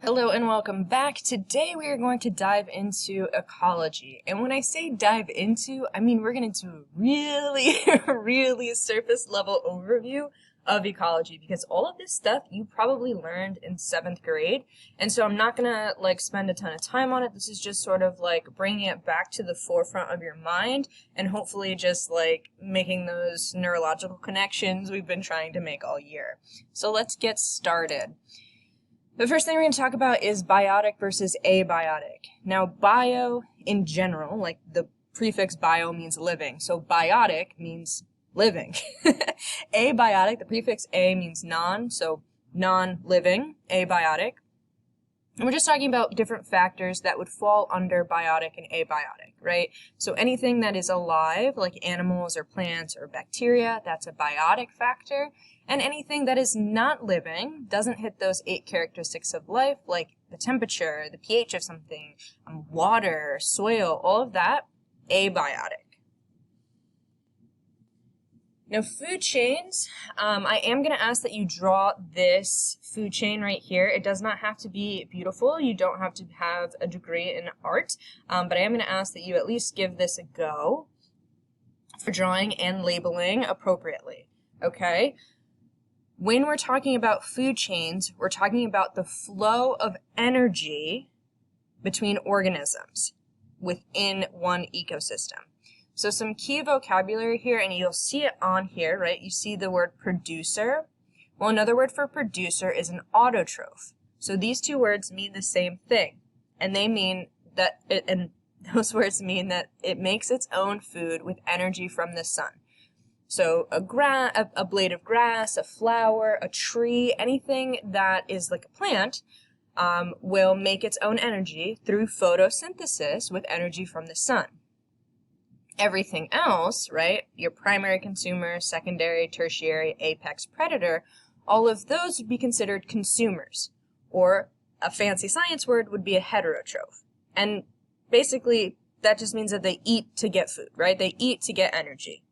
Hello and welcome back. Today we are going to dive into ecology. And when I say dive into, I mean we're going to do a really, really surface level overview of ecology because all of this stuff you probably learned in 7th grade. And so I'm not going to spend a ton of time on it. This is just sort of bringing it back to the forefront of your mind and hopefully just making those neurological connections we've been trying to make all year. So let's get started. The first thing we're going to talk about is biotic versus abiotic. Now, bio in general, like the prefix bio means living, so biotic means living. Abiotic, the prefix a means non, so non-living, abiotic. And we're just talking about different factors that would fall under biotic and abiotic, right? So anything that is alive, like animals or plants or bacteria, that's a biotic factor. And anything that is not living, doesn't hit those 8 characteristics of life, like the temperature, the pH of something, water, soil, all of that, abiotic. Now, food chains, I am going to ask that you draw this food chain right here. It does not have to be beautiful. You don't have to have a degree in art, but I am going to ask that you at least give this a go for drawing and labeling appropriately, okay? When we're talking about food chains, we're talking about the flow of energy between organisms within one ecosystem. So some key vocabulary here, and you'll see it on here, right? You see the word producer. Well, another word for producer is an autotroph. So these two words mean the same thing, and they mean that those words mean that it makes its own food with energy from the sun. So a blade of grass, a flower, a tree, anything that is like a plant will make its own energy through photosynthesis with energy from the sun. Everything else, right, your primary consumer, secondary, tertiary, apex predator, all of those would be considered consumers, or a fancy science word would be a heterotroph. And basically, that just means that they eat to get food, right? They eat to get energy.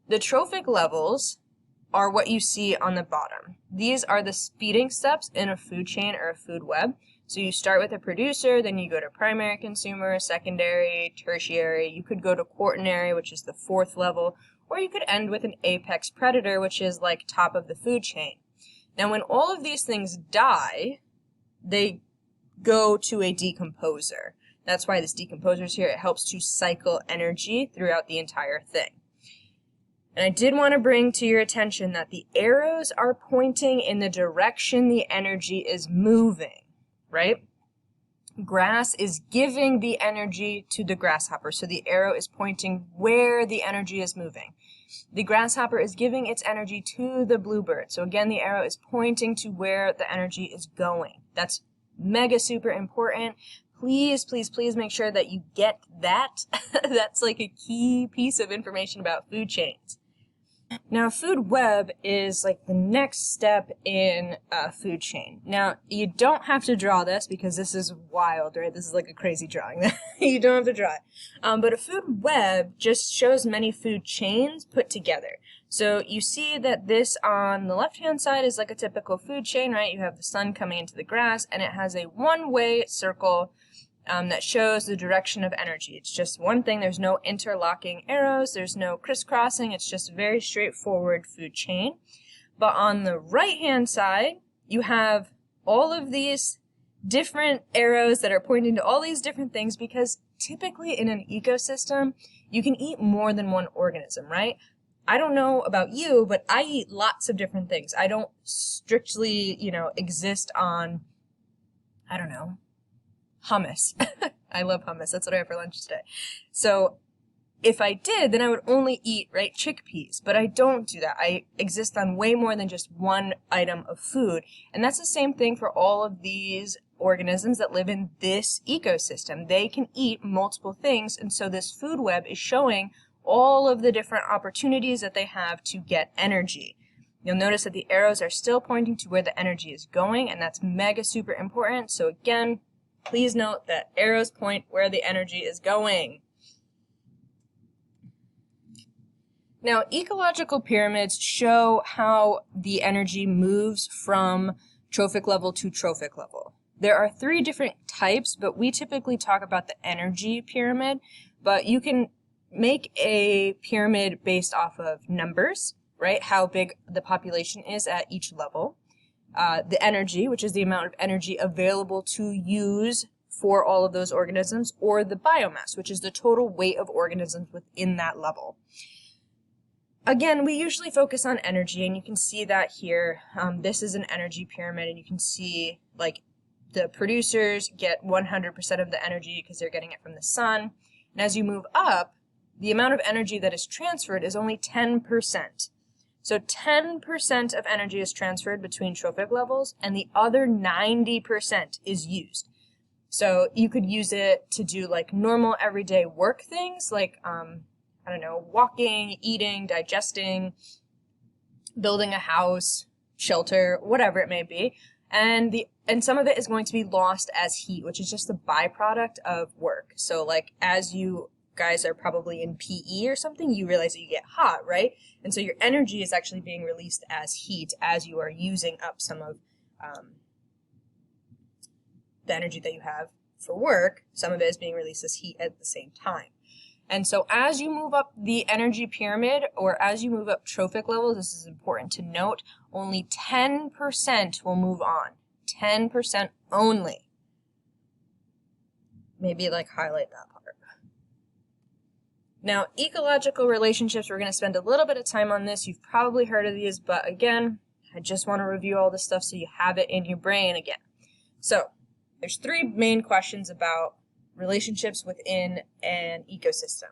The trophic levels are what you see on the bottom. These are the speeding steps in a food chain or a food web. So you start with a producer, then you go to primary consumer, secondary, tertiary. You could go to quaternary, which is the 4th level, or you could end with an apex predator, which is like top of the food chain. Now, when all of these things die, they go to a decomposer. That's why this decomposer is here. It helps to cycle energy throughout the entire thing. And I did want to bring to your attention that the arrows are pointing in the direction the energy is moving, right? Grass is giving the energy to the grasshopper, so the arrow is pointing where the energy is moving. The grasshopper is giving its energy to the bluebird, so again, the arrow is pointing to where the energy is going. That's mega super important. Please, please, please make sure that you get that. That's like a key piece of information about food chains. Now, a food web is like the next step in a food chain. Now, you don't have to draw this because this is wild, right? This is like a crazy drawing. You don't have to draw it. But a food web just shows many food chains put together. So you see that this on the left-hand side is like a typical food chain, right? You have the sun coming into the grass, and it has a one-way circle that shows the direction of energy. It's just one thing. There's no interlocking arrows. There's no crisscrossing. It's just a very straightforward food chain. But on the right-hand side, you have all of these different arrows that are pointing to all these different things because typically in an ecosystem, you can eat more than one organism, right? I don't know about you, but I eat lots of different things. I don't strictly, exist on, I don't know, hummus. I love hummus. That's what I had for lunch today. So if I did, then I would only eat, right, chickpeas. But I don't do that. I exist on way more than just one item of food. And that's the same thing for all of these organisms that live in this ecosystem. They can eat multiple things. And so this food web is showing all of the different opportunities that they have to get energy. You'll notice that the arrows are still pointing to where the energy is going, and that's mega super important. So again, please note that arrows point where the energy is going. Now, ecological pyramids show how the energy moves from trophic level to trophic level. There are three different types, but we typically talk about the energy pyramid, but you can make a pyramid based off of numbers, right? How big the population is at each level. The energy, which is the amount of energy available to use for all of those organisms, or the biomass, which is the total weight of organisms within that level. Again, we usually focus on energy, and you can see that here. This is an energy pyramid, and you can see like the producers get 100% of the energy because they're getting it from the sun. And as you move up, the amount of energy that is transferred is only 10%. So 10% of energy is transferred between trophic levels, and the other 90% is used. So you could use it to do like normal everyday work things like, I don't know, walking, eating, digesting, building a house, shelter, whatever it may be. And some of it is going to be lost as heat, which is just a byproduct of work. So like as you guys are probably in PE or something, you realize that you get hot, right? And so your energy is actually being released as heat as you are using up some of the energy that you have for work. Some of it is being released as heat at the same time. And so as you move up the energy pyramid, or as you move up trophic levels, this is important to note, only 10% will move on. 10% only. Maybe like highlight that part. Now, ecological relationships, we're going to spend a little bit of time on this. You've probably heard of these, but again, I just want to review all this stuff so you have it in your brain again. So, there's three main questions about relationships within an ecosystem.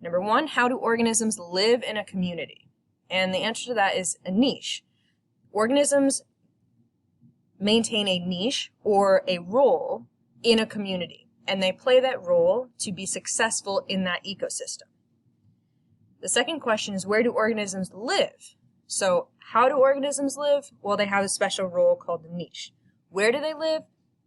Number one, how do organisms live in a community? And the answer to that is a niche. Organisms maintain a niche or a role in a community, and they play that role to be successful in that ecosystem. The second question is, where do organisms live? So how do organisms live? Well, they have a special role called the niche. Where do they live?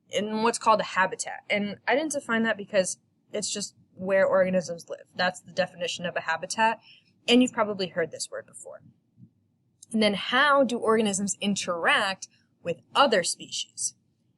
In what's called a habitat. And I didn't define that because it's just where organisms live. That's the definition of a habitat, and you've probably heard this word before. And then how do organisms interact with other species?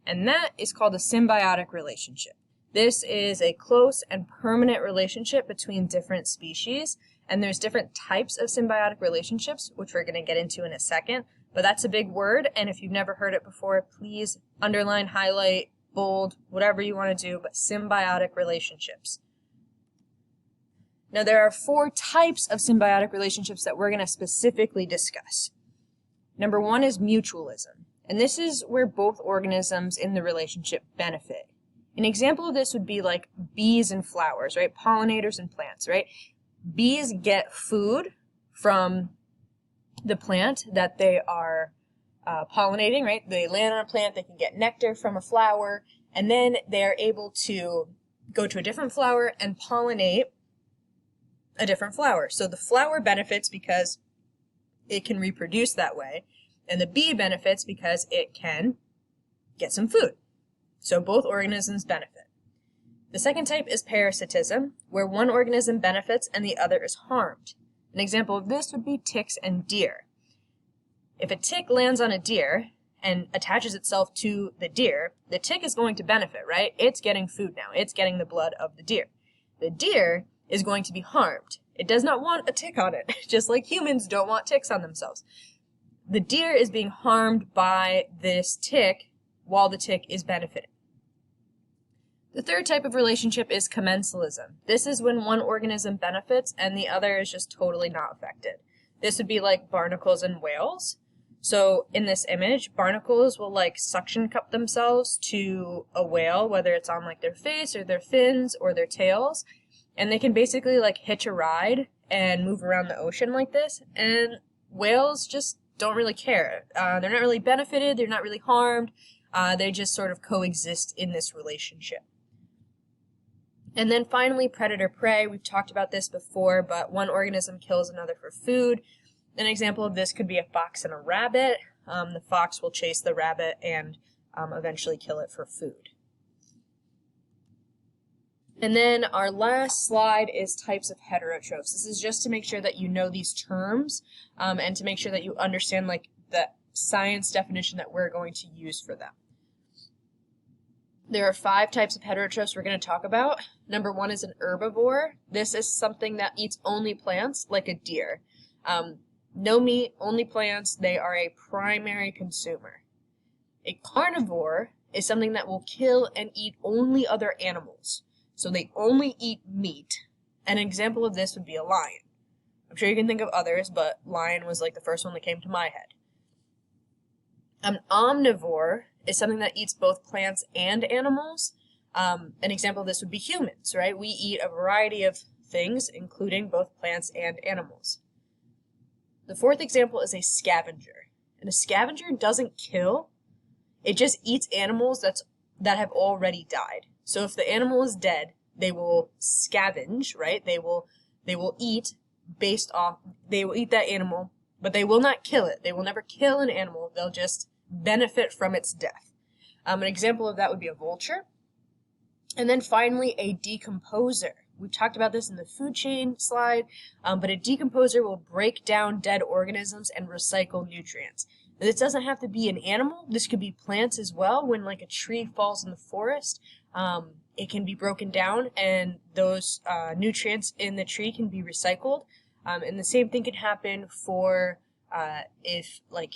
And that is called a symbiotic relationship. This is a close and permanent relationship between different species, and there's different types of symbiotic relationships, which we're going to get into in a second. But that's a big word, and if you've never heard it before, please underline, highlight, bold, whatever you want to do, but symbiotic relationships. Now, there are 4 types of symbiotic relationships that we're going to specifically discuss. Number 1 is mutualism, and this is where both organisms in the relationship benefit. An example of this would be like bees and flowers, right? Pollinators and plants, right? Bees get food from the plant that they are pollinating, right? They land on a plant, they can get nectar from a flower, and then they're able to go to a different flower and pollinate a different flower. So the flower benefits because it can reproduce that way, and the bee benefits because it can get some food. So both organisms benefit. The second type is parasitism, where one organism benefits and the other is harmed. An example of this would be ticks and deer. If a tick lands on a deer and attaches itself to the deer, the tick is going to benefit, right? It's getting food now. It's getting the blood of the deer. The deer is going to be harmed. It does not want a tick on it, just like humans don't want ticks on themselves. The deer is being harmed by this tick while the tick is benefiting. The third type of relationship is commensalism. This is when one organism benefits and the other is just totally not affected. This would be like barnacles and whales. So in this image, barnacles will like suction cup themselves to a whale, whether it's on like their face or their fins or their tails. And they can basically like hitch a ride and move around the ocean like this. And whales just don't really care. They're not really benefited. They're not really harmed. They just sort of coexist in this relationship. And then finally, predator-prey. We've talked about this before, but one organism kills another for food. An example of this could be a fox and a rabbit. The fox will chase the rabbit and eventually kill it for food. And then our last slide is types of heterotrophs. This is just to make sure that you know these terms and to make sure that you understand like the science definition that we're going to use for them. There are 5 types of heterotrophs we're going to talk about. Number 1 is an herbivore. This is something that eats only plants, like a deer. No meat, only plants. They are a primary consumer. A carnivore is something that will kill and eat only other animals. So they only eat meat. An example of this would be a lion. I'm sure you can think of others, but lion was like the first one that came to my head. An omnivore is something that eats both plants and animals. An example of this would be humans, right? We eat a variety of things, including both plants and animals. The 4th example is a scavenger. And a scavenger doesn't kill, it just eats animals that have already died. So if the animal is dead, they will scavenge, right? They will eat they will eat that animal, but they will not kill it. They will never kill an animal. They'll just benefit from its death. An example of that would be a vulture. And then finally, a decomposer. We talked about this in the food chain slide, but a decomposer will break down dead organisms and recycle nutrients. This doesn't have to be an animal. This could be plants as well. When like a tree falls in the forest, it can be broken down and those nutrients in the tree can be recycled. And the same thing can happen for if like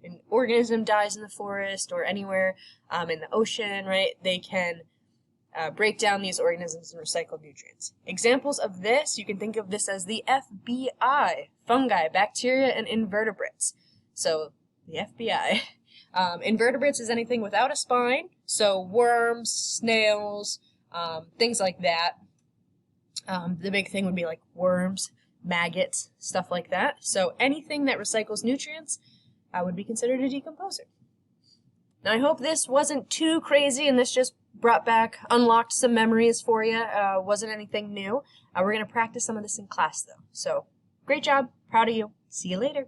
an organism dies in the forest or anywhere in the ocean, right? They can break down these organisms and recycle nutrients. Examples of this, you can think of this as the FBI, fungi, bacteria, and invertebrates. So the FBI. Invertebrates is anything without a spine, so worms, snails, things like that. The big thing would be like worms, maggots, stuff like that. So anything that recycles nutrients would be considered a decomposer. Now I hope this wasn't too crazy and this just unlocked some memories for you. Wasn't anything new. We're going to practice some of this in class though. So great job. Proud of you. See you later.